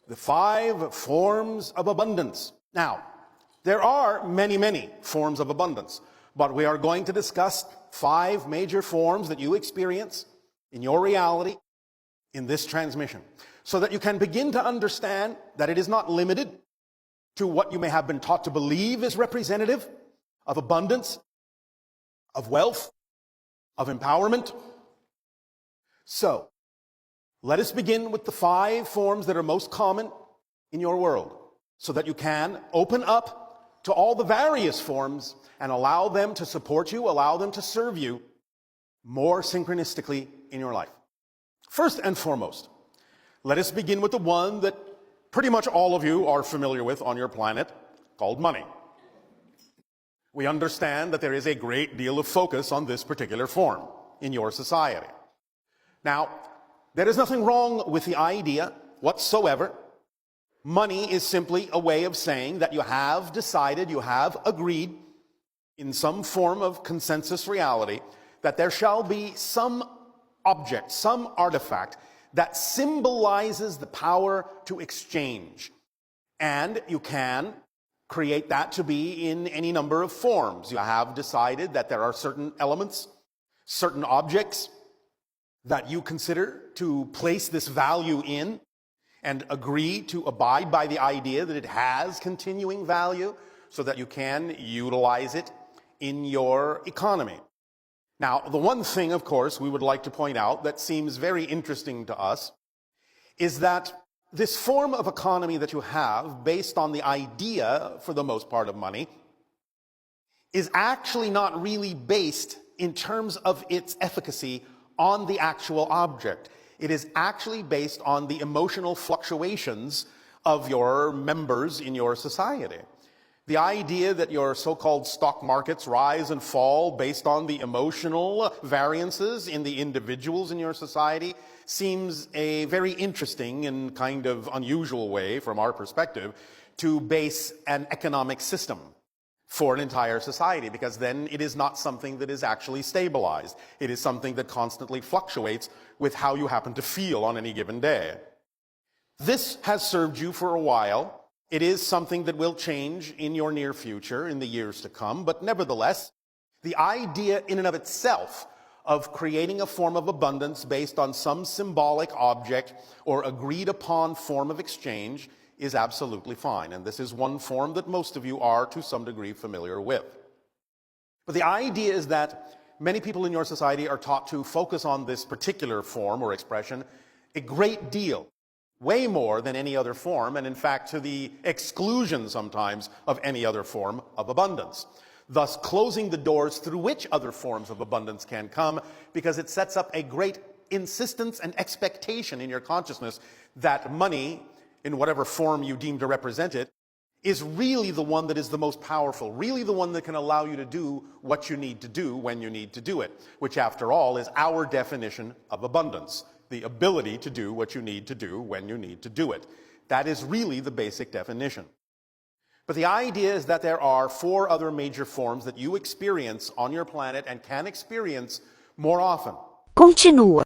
the 5 forms of abundance. Now, there are many, many forms of abundance, but we are going to discuss 5 major forms that you experience in your reality in this transmission, so that you can begin to understand that it is not limited to what you may have been taught to believe is representative of abundance, of wealth, of empowerment. So, let us begin with the 5 forms that are most common in your world, so that you can open up to all the various forms and allow them to support you, allow them to serve you more synchronistically in your life. First and foremost, let us begin with the one that pretty much all of you are familiar with on your planet, called money. We understand that there is a great deal of focus on this particular form in your society. Now, there is nothing wrong with the idea whatsoever. Money is simply a way of saying that you have decided, you have agreed in some form of consensus reality that there shall be some object, some artifact that symbolizes the power to exchange. And you can create that to be in any number of forms. You have decided that there are certain elements, certain objects that you consider to place this value in and agree to abide by the idea that it has continuing value so that you can utilize it in your economy. Now, the one thing, of course, we would like to point out that seems very interesting to us is that this form of economy that you have, based on the idea, for the most part, of money, is actually not really based in terms of its efficacy on the actual object. It is actually based on the emotional fluctuations of your members in your society. The idea that your so-called stock markets rise and fall based on the emotional variances in the individuals in your society seems a very interesting and kind of unusual way, from our perspective, to base an economic system for an entire society, because then it is not something that is actually stabilized. It is something that constantly fluctuates with how you happen to feel on any given day. This has served you for a while. It is something that will change in your near future, in the years to come, but nevertheless, the idea in and of itself of creating a form of abundance based on some symbolic object or agreed upon form of exchange is absolutely fine. And this is one form that most of you are to some degree familiar with. But the idea is that many people in your society are taught to focus on this particular form or expression a great deal, way more than any other form, and in fact to the exclusion sometimes of any other form of abundance, thus closing the doors through which other forms of abundance can come, because it sets up a great insistence and expectation in your consciousness that money, in whatever form you deem to represent it, is really the one that is the most powerful, really the one that can allow you to do what you need to do when you need to do it, which after all is our definition of abundance, the ability to do what you need to do when you need to do it. That is really the basic definition. But the idea is that there are 4 other major forms that you experience on your planet and can experience more often. Continua.